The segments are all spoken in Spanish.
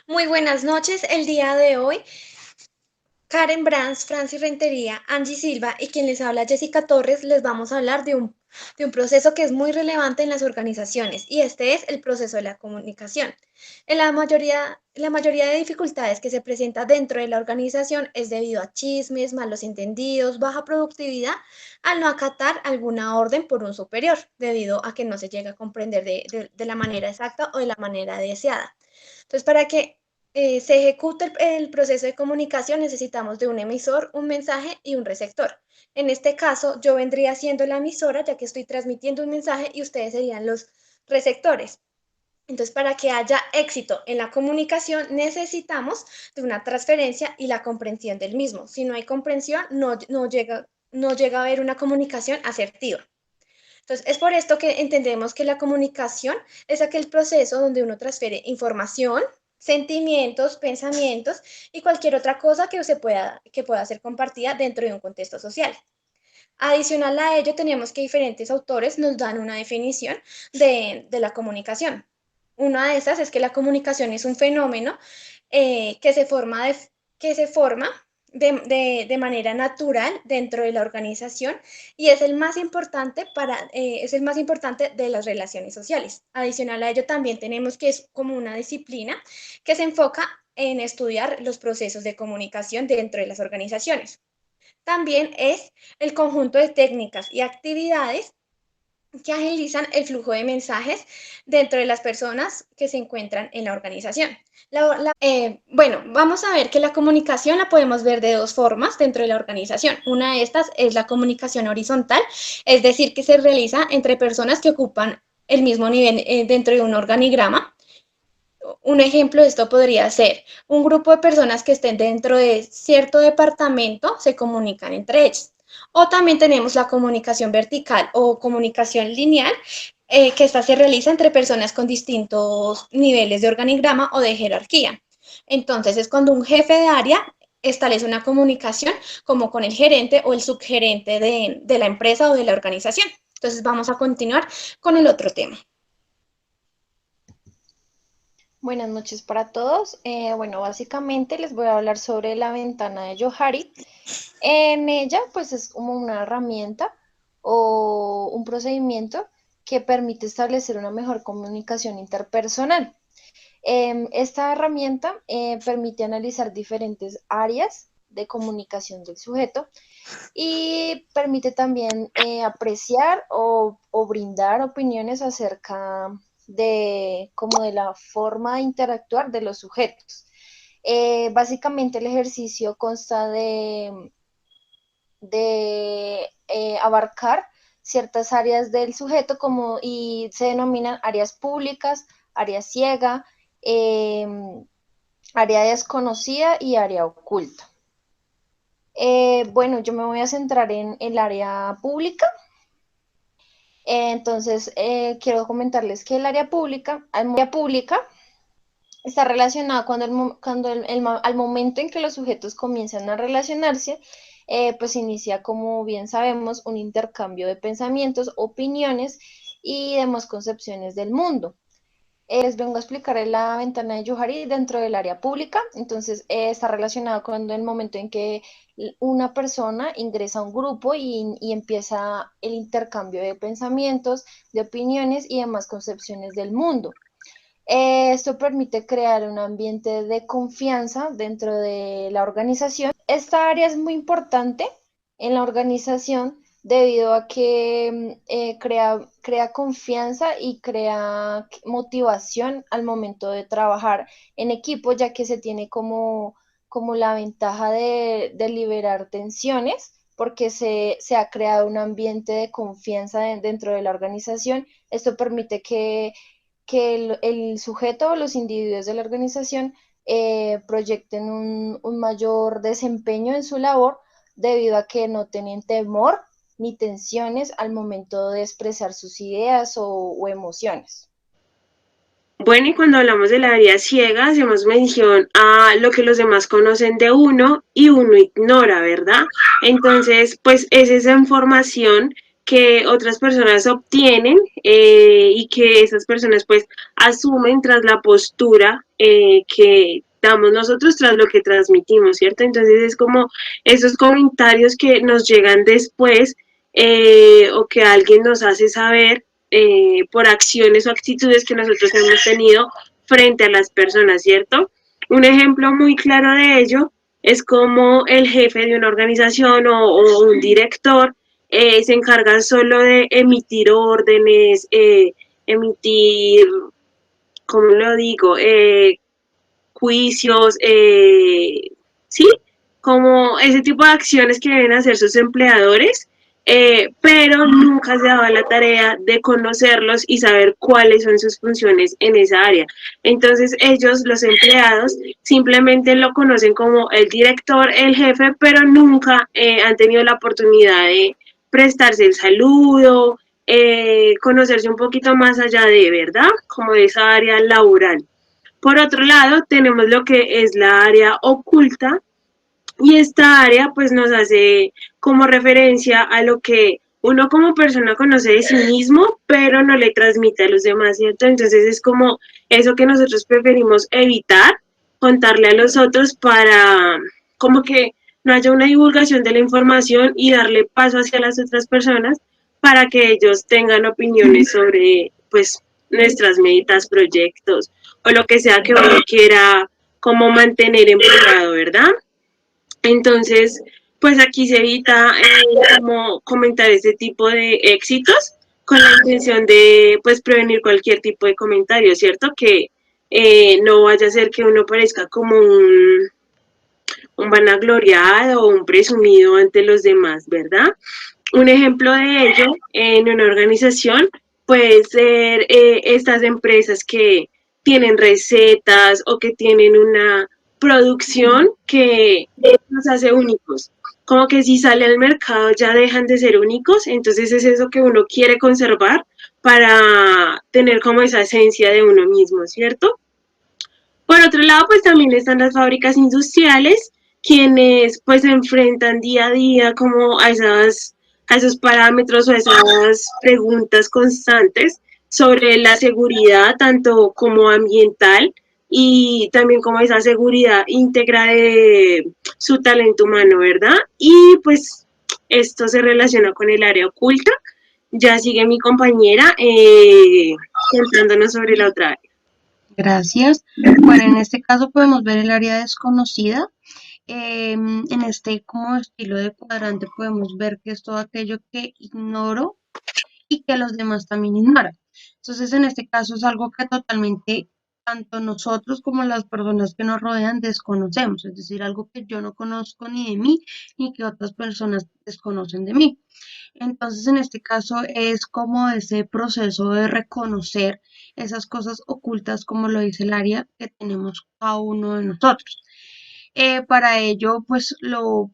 Muy buenas noches. El día de hoy, Karen Brands, Francis Rentería, Angie Silva y quien les habla Jessica Torres, les vamos a hablar de un proceso que es muy relevante en las organizaciones y este es el proceso de la comunicación. En la mayoría de dificultades que se presenta dentro de la organización es debido a chismes, malos entendidos, baja productividad, al no acatar alguna orden por un superior, debido a que no se llega a comprender de la manera exacta o de la manera deseada. Entonces, para que se ejecute el proceso de comunicación, necesitamos de un emisor, un mensaje y un receptor. En este caso, yo vendría siendo la emisora, ya que estoy transmitiendo un mensaje y ustedes serían los receptores. Entonces, para que haya éxito en la comunicación, necesitamos de una transferencia y la comprensión del mismo. Si no hay comprensión, no llega a haber una comunicación asertiva. Entonces, es por esto que entendemos que la comunicación es aquel proceso donde uno transfiere información, sentimientos, pensamientos y cualquier otra cosa que pueda ser compartida dentro de un contexto social. Adicional a ello, tenemos que diferentes autores nos dan una definición de la comunicación. Una de estas es que la comunicación es un fenómeno que se forma de manera natural dentro de la organización y es el más importante de las relaciones sociales. Adicional a ello, también tenemos que es como una disciplina que se enfoca en estudiar los procesos de comunicación dentro de las organizaciones. También es el conjunto de técnicas y actividades que agilizan el flujo de mensajes dentro de las personas que se encuentran en la organización. Bueno, vamos a ver que la comunicación la podemos ver de dos formas dentro de la organización. Una de estas es la comunicación horizontal, es decir, que se realiza entre personas que ocupan el mismo nivel dentro de un organigrama. Un ejemplo de esto podría ser un grupo de personas que estén dentro de cierto departamento se comunican entre ellos. O también tenemos la comunicación vertical o comunicación lineal, que esta se realiza entre personas con distintos niveles de organigrama o de jerarquía. Entonces es cuando un jefe de área establece una comunicación como con el gerente o el subgerente de la empresa o de la organización. Entonces vamos a continuar con el otro tema. Buenas noches para todos. Bueno, básicamente les voy a hablar sobre la ventana de Johari. En ella, pues es como una herramienta o un procedimiento que permite establecer una mejor comunicación interpersonal. Esta herramienta permite analizar diferentes áreas de comunicación del sujeto y permite también apreciar o brindar opiniones acerca de como de la forma de interactuar de los sujetos. Básicamente el ejercicio consta de abarcar ciertas áreas del sujeto como, y se denominan áreas públicas, área ciega, eh, área desconocida y área oculta. Bueno, yo me voy a centrar en el área pública. Quiero comentarles que el área pública está relacionada al momento en que los sujetos comienzan a relacionarse, pues inicia, como bien sabemos, un intercambio de pensamientos, opiniones y demás concepciones del mundo. Les vengo a explicar la ventana de Johari dentro del área pública. Entonces, está relacionado con el momento en que una persona ingresa a un grupo y empieza el intercambio de pensamientos, de opiniones y demás concepciones del mundo. Esto permite crear un ambiente de confianza dentro de la organización. Esta área es muy importante en la organización debido a que crea confianza y crea motivación al momento de trabajar en equipo, ya que se tiene como la ventaja de liberar tensiones, porque se ha creado un ambiente de confianza dentro de la organización. Esto permite que el sujeto o los individuos de la organización proyecten un mayor desempeño en su labor debido a que no tienen temor ni tensiones al momento de expresar sus ideas o emociones. Bueno, y cuando hablamos del área ciega, hacemos mención a lo que los demás conocen de uno y uno ignora, ¿verdad? Entonces, pues es esa información que otras personas obtienen y que esas personas pues asumen tras la postura que damos nosotros tras lo que transmitimos, ¿cierto? Entonces es como esos comentarios que nos llegan después o que alguien nos hace saber por acciones o actitudes que nosotros hemos tenido frente a las personas, ¿cierto? Un ejemplo muy claro de ello es como el jefe de una organización o un director se encarga solo de emitir órdenes, emitir, ¿cómo lo digo? Juicios, sí, como ese tipo de acciones que deben hacer sus empleadores, pero nunca se daba la tarea de conocerlos y saber cuáles son sus funciones en esa área. Entonces ellos, los empleados, simplemente lo conocen como el director, el jefe, pero nunca han tenido la oportunidad de prestarse el saludo, conocerse un poquito más allá de, ¿verdad? Como de esa área laboral. Por otro lado, tenemos lo que es la área oculta y esta área pues nos hace como referencia a lo que uno como persona conoce de sí mismo, pero no le transmite a los demás, ¿cierto? Entonces es como eso que nosotros preferimos evitar, contarle a los otros para como que no haya una divulgación de la información y darle paso hacia las otras personas para que ellos tengan opiniones sobre pues nuestras metas, proyectos o lo que sea que uno quiera como mantener empleado, ¿verdad? Entonces, pues aquí se evita como comentar este tipo de éxitos con la intención de pues prevenir cualquier tipo de comentario, ¿cierto? Que no vaya a ser que uno parezca como un vanagloriado o un presumido ante los demás, ¿verdad? Un ejemplo de ello en una organización puede ser estas empresas que tienen recetas o que tienen una producción que nos hace únicos. Como que si sale al mercado ya dejan de ser únicos, entonces es eso que uno quiere conservar para tener como esa esencia de uno mismo, ¿cierto? Por otro lado, pues también están las fábricas industriales, quienes pues se enfrentan día a día como a esos parámetros o a esas preguntas constantes sobre la seguridad, tanto como ambiental y también como esa seguridad íntegra de su talento humano, ¿verdad? Y pues esto se relaciona con el área oculta. Ya sigue mi compañera contándonos sobre la otra área. Gracias. Bueno, en este caso podemos ver el área desconocida. En este como estilo de cuadrante podemos ver que es todo aquello que ignoro y que los demás también ignoran. Entonces, en este caso es algo que totalmente tanto nosotros como las personas que nos rodean desconocemos, es decir, algo que yo no conozco ni de mí ni que otras personas desconocen de mí. Entonces, en este caso es como ese proceso de reconocer esas cosas ocultas, como lo dice el área, que tenemos cada uno de nosotros. Para ello, pues,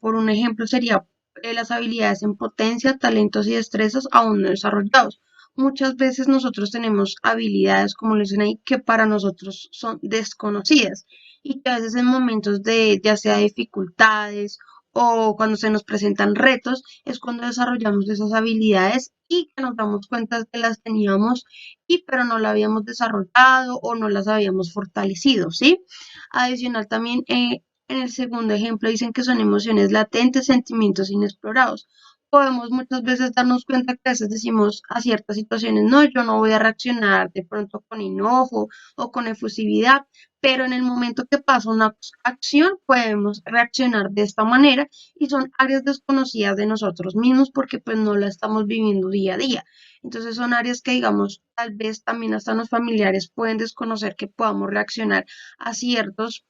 por un ejemplo sería las habilidades en potencia, talentos y destrezas aún no desarrollados. Muchas veces nosotros tenemos habilidades, como lo dicen ahí, que para nosotros son desconocidas y que a veces en momentos de ya sea dificultades o cuando se nos presentan retos, es cuando desarrollamos esas habilidades y que nos damos cuenta que las teníamos y pero no las habíamos desarrollado o no las habíamos fortalecido, ¿sí? Adicional también, en el segundo ejemplo dicen que son emociones latentes, sentimientos inexplorados. Podemos muchas veces darnos cuenta que a veces decimos a ciertas situaciones, no, yo no voy a reaccionar de pronto con enojo o con efusividad, pero en el momento que pasa una acción podemos reaccionar de esta manera y son áreas desconocidas de nosotros mismos porque pues no la estamos viviendo día a día. Entonces son áreas que digamos tal vez también hasta los familiares pueden desconocer que podamos reaccionar a ciertos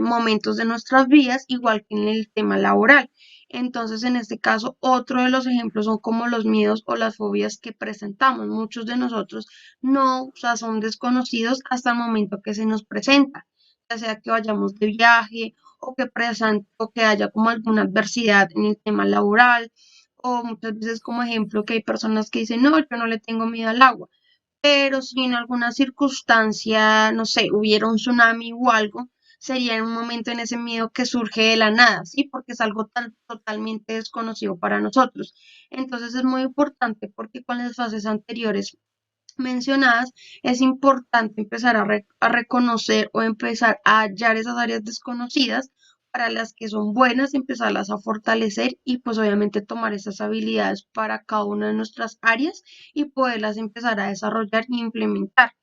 momentos de nuestras vidas, igual que en el tema laboral. Entonces, en este caso, otro de los ejemplos son como los miedos o las fobias que presentamos. Muchos de nosotros no, o sea, son desconocidos hasta el momento que se nos presenta, ya sea que vayamos de viaje o que haya como alguna adversidad en el tema laboral, o muchas veces como ejemplo que hay personas que dicen, no, yo no le tengo miedo al agua, pero si en alguna circunstancia, no sé, hubiera un tsunami o algo, sería en un momento en ese miedo que surge de la nada, ¿sí? Porque es algo tan totalmente desconocido para nosotros. Entonces es muy importante porque con las fases anteriores mencionadas, es importante empezar a reconocer o empezar a hallar esas áreas desconocidas para las que son buenas, empezarlas a fortalecer y pues obviamente tomar esas habilidades para cada una de nuestras áreas y poderlas empezar a desarrollar e implementar.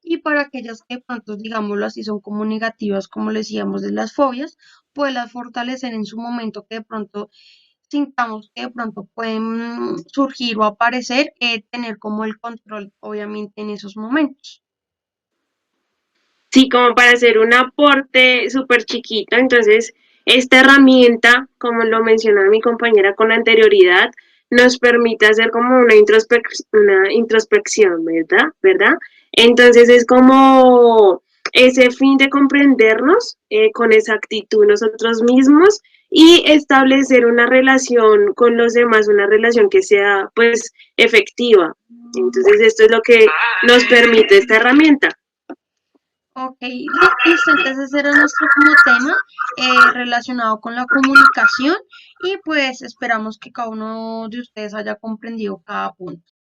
Y para aquellas que de pronto, digámoslo así, son como negativas, como le decíamos de las fobias, poderlas fortalecer en su momento que de pronto sintamos que de pronto pueden surgir o aparecer, tener como el control, obviamente, en esos momentos. Sí, como para hacer un aporte súper chiquito. Entonces, esta herramienta, como lo mencionaba mi compañera con anterioridad, nos permite hacer como una introspección, ¿verdad? ¿Verdad? Entonces es como ese fin de comprendernos con exactitud nosotros mismos y establecer una relación con los demás, una relación que sea pues efectiva. Entonces esto es lo que nos permite esta herramienta. Ok, listo, entonces era nuestro como tema relacionado con la comunicación y pues esperamos que cada uno de ustedes haya comprendido cada punto.